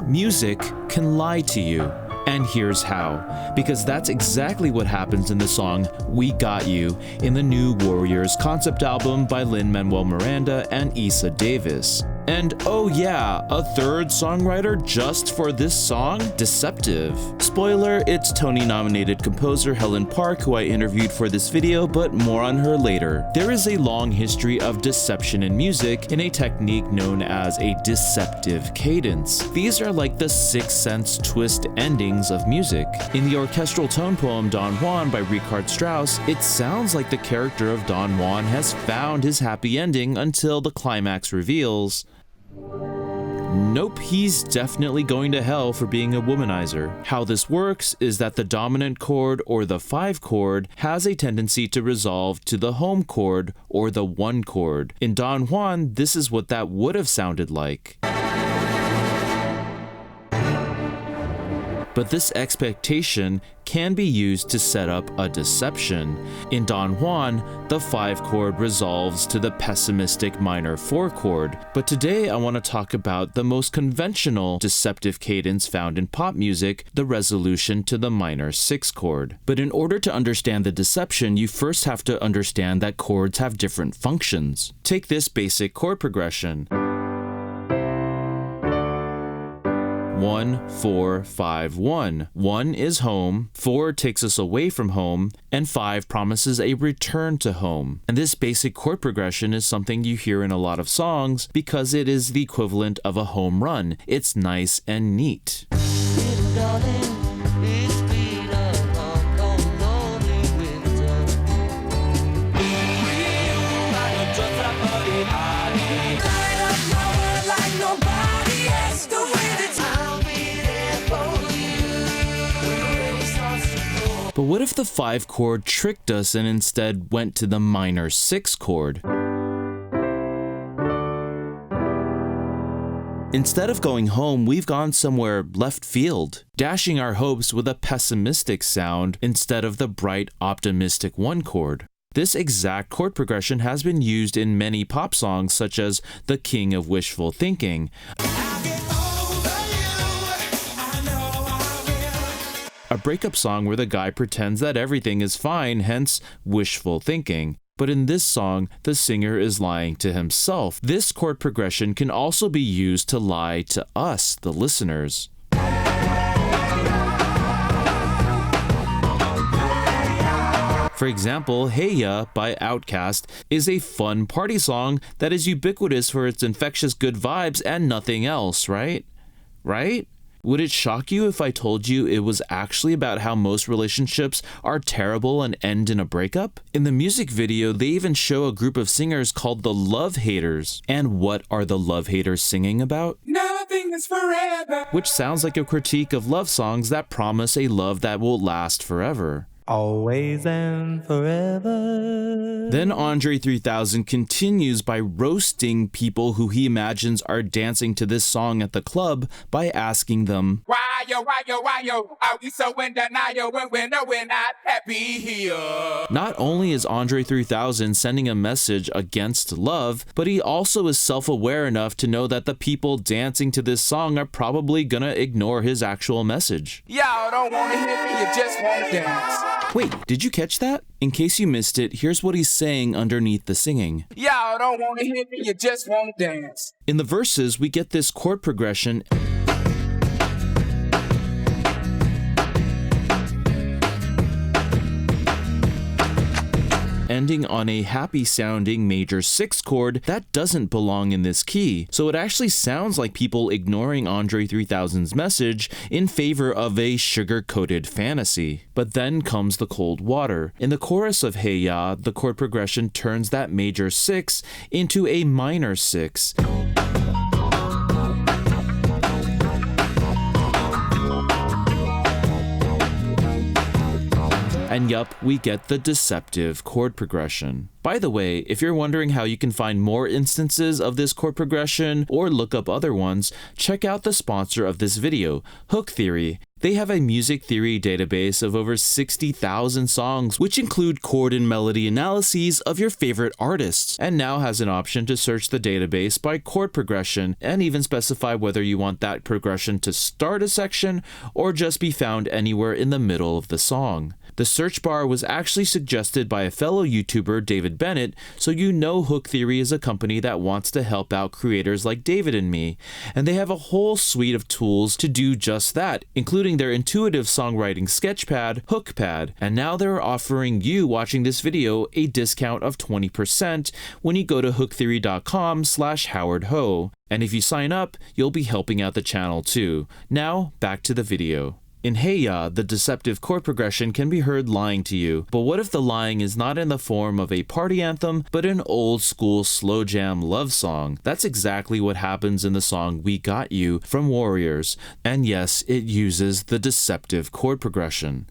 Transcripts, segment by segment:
Music can lie to you. And here's how. Because that's exactly what happens in the song We Got You in the new Warriors concept album by Lin-Manuel Miranda and Eisa Davis. And oh yeah, a third songwriter just for this song? Deceptive. Spoiler, it's Tony-nominated composer Helen Park who I interviewed for this video, but more on her later. There is a long history of deception in music in a technique known as a deceptive cadence. These are like the Sixth Sense twist endings of music. In the orchestral tone poem Don Juan by Richard Strauss, it sounds like the character of Don Juan has found his happy ending until the climax reveals, nope, he's definitely going to hell for being a womanizer. How this works is that the dominant chord or the 5 chord has a tendency to resolve to the home chord or the 1 chord. In Don Juan, this is what that would have sounded like. But this expectation can be used to set up a deception. In Don Juan, the 5 chord resolves to the pessimistic minor 4 chord. But today I want to talk about the most conventional deceptive cadence found in pop music, the resolution to the minor 6 chord. But in order to understand the deception, you first have to understand that chords have different functions. Take this basic chord progression. 1, 4, 5, 1. 1 is home, 4 takes us away from home, and 5 promises a return to home. And this basic chord progression is something you hear in a lot of songs because it is the equivalent of a home run. It's nice and neat. But what if the 5 chord tricked us and instead went to the minor 6 chord? Instead of going home, we've gone somewhere left field, dashing our hopes with a pessimistic sound instead of the bright, optimistic 1 chord. This exact chord progression has been used in many pop songs such as The King of Wishful Thinking, a breakup song where the guy pretends that everything is fine, hence wishful thinking. But in this song, the singer is lying to himself. This chord progression can also be used to lie to us, the listeners. For example, Hey Ya by Outkast is a fun party song that is ubiquitous for its infectious good vibes and nothing else, right? Right? Would it shock you if I told you it was actually about how most relationships are terrible and end in a breakup? In the music video, they even show a group of singers called the Love Haters. And what are the Love Haters singing about? Nothing is forever. Which sounds like a critique of love songs that promise a love that will last forever. Always and forever. Then Andre 3000 continues by roasting people who he imagines are dancing to this song at the club by asking them, why yo, are we so in denial when we're not happy here? Not only is Andre 3000 sending a message against love, but he also is self-aware enough to know that the people dancing to this song are probably gonna ignore his actual message. Y'all don't wanna hear me, you just wanna dance. Wait, did you catch that? In case you missed it, here's what he's saying underneath the singing. Y'all don't want to hear me, you just want to dance. In the verses, we get this chord progression ending on a happy-sounding major 6 chord that doesn't belong in this key. So it actually sounds like people ignoring Andre 3000's message in favor of a sugar-coated fantasy. But then comes the cold water. In the chorus of Hey Ya, the chord progression turns that major 6 into a minor 6. And yup, we get the deceptive chord progression. By the way, if you're wondering how you can find more instances of this chord progression or look up other ones, check out the sponsor of this video, Hooktheory. They have a music theory database of over 60,000 songs, which include chord and melody analyses of your favorite artists, and now has an option to search the database by chord progression and even specify whether you want that progression to start a section or just be found anywhere in the middle of the song. The search bar was actually suggested by a fellow YouTuber, David Bennett, so you know Hooktheory is a company that wants to help out creators like David and me, and they have a whole suite of tools to do just that, including their intuitive songwriting sketchpad, Hookpad, and now they're offering you watching this video a discount of 20% when you go to hooktheory.com/HowardHo. And if you sign up, you'll be helping out the channel too. Now, back to the video. In Hey Ya, the deceptive chord progression can be heard lying to you, but what if the lying is not in the form of a party anthem, but an old school slow jam love song? That's exactly what happens in the song We Got You from Warriors, and yes, it uses the deceptive chord progression.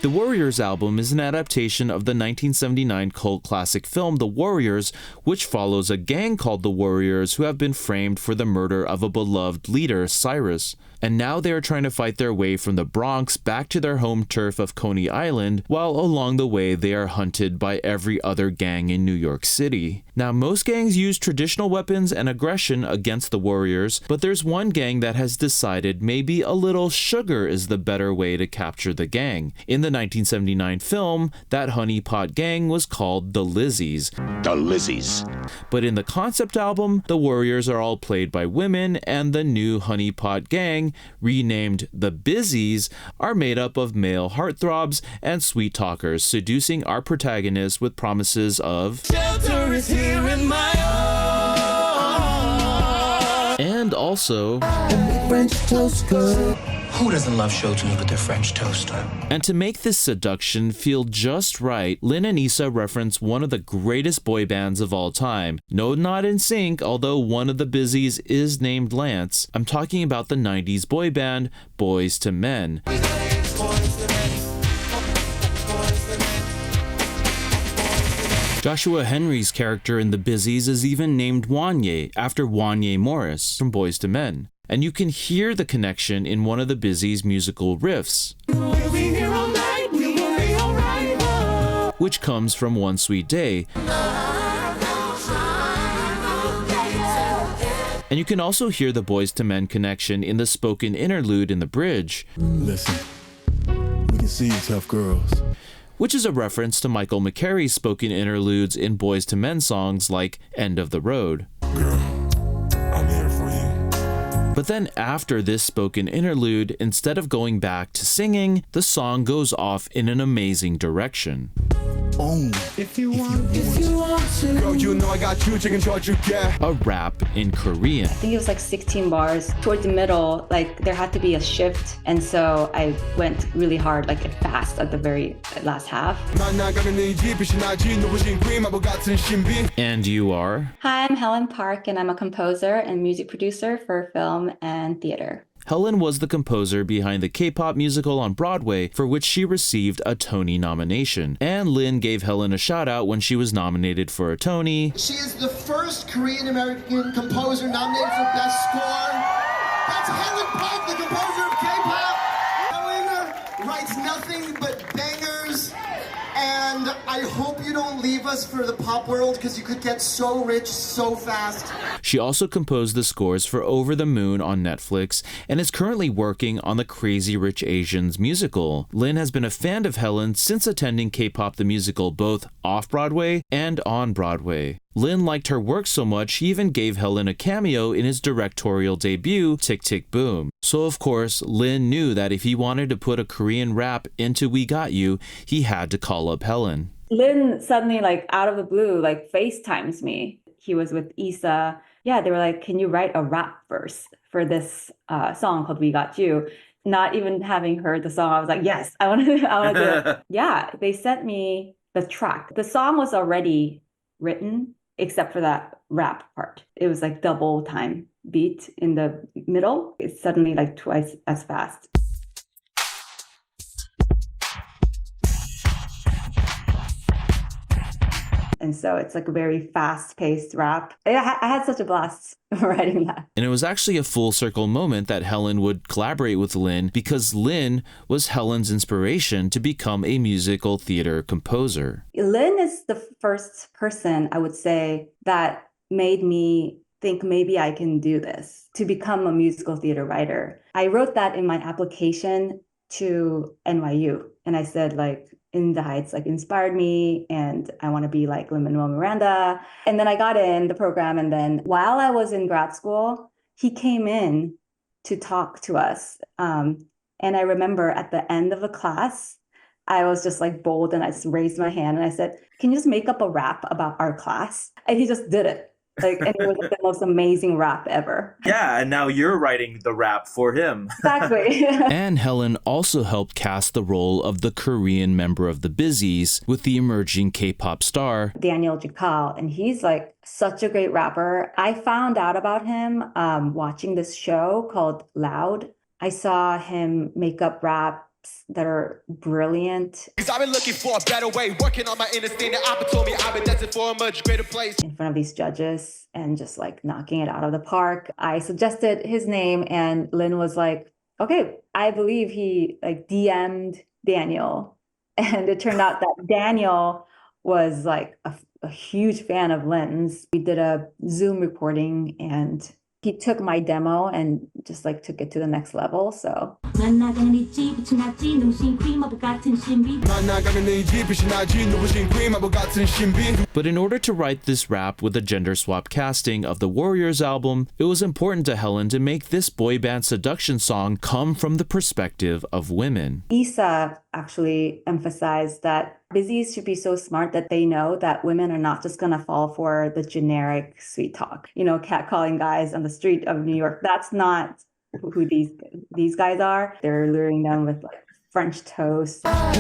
The Warriors album is an adaptation of the 1979 cult classic film The Warriors, which follows a gang called the Warriors who have been framed for the murder of a beloved leader, Cyrus. And now they are trying to fight their way from the Bronx back to their home turf of Coney Island, while along the way they are hunted by every other gang in New York City. Now, most gangs use traditional weapons and aggression against the Warriors, but there's one gang that has decided maybe a little sugar is the better way to capture the gang. In the 1979 film, that honeypot gang was called the Lizzies. The Lizzies. But in the concept album, the Warriors are all played by women, and the new honeypot gang, renamed the Bizzies, are made up of male heartthrobs and sweet talkers, seducing our protagonist with promises of shelter is here in my arms, and also French toast girl. Who doesn't love children with their French toaster? And to make this seduction feel just right, Lin and Eisa reference one of the greatest boy bands of all time. No, not NSYNC, although one of the Bizzies is named Lance. I'm talking about the 90s boy band, Boys to Men. Joshua Henry's character in the Bizzies is even named Wanye, after Wanye Morris from Boys to Men. And you can hear the connection in one of the Bizzies' musical riffs, which comes from One Sweet Day. And you can also hear the Boys to Men connection in the spoken interlude in the bridge. Listen, we can see you tough girls. Which is a reference to Michael McCarey's spoken interludes in Boys to Men songs like End of the Road. Girl, I'm here for you. But then after this spoken interlude, instead of going back to singing, the song goes off in an amazing direction. If you want to. Girl, you know I got you, chicken charge you get. A rap in Korean. I think it was like 16 bars. Towards the middle, like there had to be a shift, and so I went really hard, like fast at the very last half. And you are? Hi, I'm Helen Park, and I'm a composer and music producer for film and theater. Helen was the composer behind the K-pop musical on Broadway, for which she received a Tony nomination. And Lin gave Helen a shout out when she was nominated for a Tony. She is the first Korean-American composer nominated for Best Score. That's Helen Park, the composer of K-pop. Helen writes nothing but bangers. And I hope you don't leave us for the pop world, because you could get so rich so fast. She also composed the scores for Over the Moon on Netflix and is currently working on the Crazy Rich Asians musical. Lin has been a fan of Helen since attending K-pop the musical both off-Broadway and on Broadway. Lin liked her work so much he even gave Helen a cameo in his directorial debut, Tick Tick Boom. So of course, Lin knew that if he wanted to put a Korean rap into We Got You, he had to call up Helen. Lin suddenly, like out of the blue, like FaceTimes me. He was with Eisa. Yeah, they were like, can you write a rap verse for this song called We Got You? Not even having heard the song, I was like, yes, I want to do it. Yeah, they sent me the track. The song was already written, except for that rap part. It was like double time beat in the middle. It's suddenly like twice as fast. And so it's like a very fast-paced rap. I had such a blast writing that. And it was actually a full circle moment that Helen would collaborate with Lin, because Lin was Helen's inspiration to become a musical theater composer. Lin is the first person, I would say, that made me think maybe I can do this, to become a musical theater writer. I wrote that in my application to NYU. And I said, like, In the Heights, like, inspired me, and I want to be like Lin-Manuel Miranda. And then I got in the program. And then while I was in grad school, he came in to talk to us. And I remember at the end of the class, I was just like bold, and I just raised my hand and I said, can you just make up a rap about our class? And he just did it. Like, and it was like the most amazing rap ever. Yeah, and now you're writing the rap for him. Exactly. And Helen also helped cast the role of the Korean member of the Busies with the emerging K-pop star Daniel Jikal, and he's like such a great rapper. I found out about him watching this show called Loud. I saw him make up raps that are brilliant. Cause I've been looking for a better way, working on my understanding. I've told me I've been destined for a much greater place. In front of these judges and just like knocking it out of the park. I suggested his name and Lin was like, okay, I believe he like DM'd Daniel. And it turned out that Daniel was like a huge fan of Lin's. We did a Zoom recording and he took my demo and just like took it to the next level. So But in order to write this rap with a gender swap casting of the Warriors album, it was important to Helen to make this boy band seduction song come from the perspective of women. Eisa actually emphasized that busies should be so smart that they know that women are not just going to fall for the generic sweet talk, you know, catcalling guys on the street of New York. That's not who these guys are. They're luring them with like French toast. I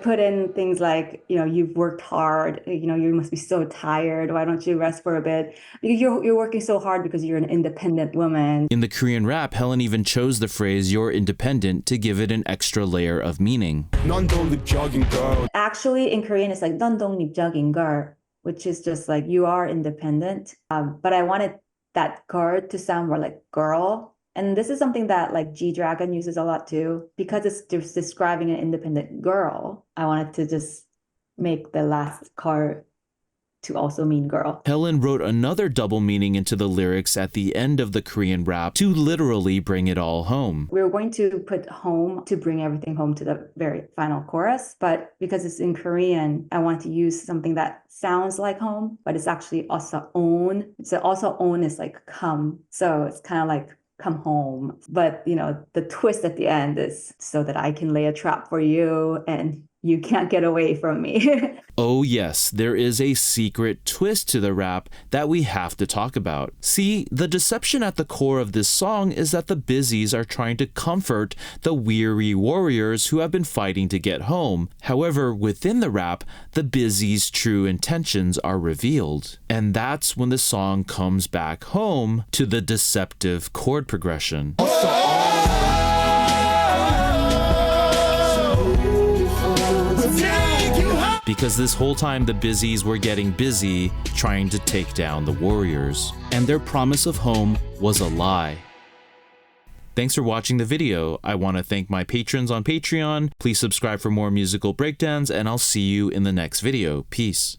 put in things like, you know, you've worked hard, you know, you must be so tired. Why don't you rest for a bit? You're working so hard because you're an independent woman. In the Korean rap, Helen even chose the phrase "you're independent" to give it an extra layer of meaning. Actually, in Korean, it's like "넌독립적인 걸," which is just like you are independent. But I wanted that girl to sound more like girl. And this is something that like G-Dragon uses a lot too, because it's just describing an independent girl. I wanted to just make the last car to also mean girl. Helen wrote another double meaning into the lyrics at the end of the Korean rap to literally bring it all home. We were going to put home to bring everything home to the very final chorus, but because it's in Korean, I want to use something that sounds like home, but it's actually also on. So also on is like come. So it's kind of like come home. But, you know, the twist at the end is so that I can lay a trap for you and you can't get away from me. Oh yes, there is a secret twist to the rap that we have to talk about. See, the deception at the core of this song is that the Busies are trying to comfort the weary warriors who have been fighting to get home. However, within the rap, the Busies' true intentions are revealed. And that's when the song comes back home to the deceptive chord progression. Because this whole time the Busies were getting busy trying to take down the warriors, and their promise of home was a lie. Thanks for watching the video. I want to thank my patrons on Patreon. Please subscribe for more musical breakdowns, and I'll see you in the next video. Peace.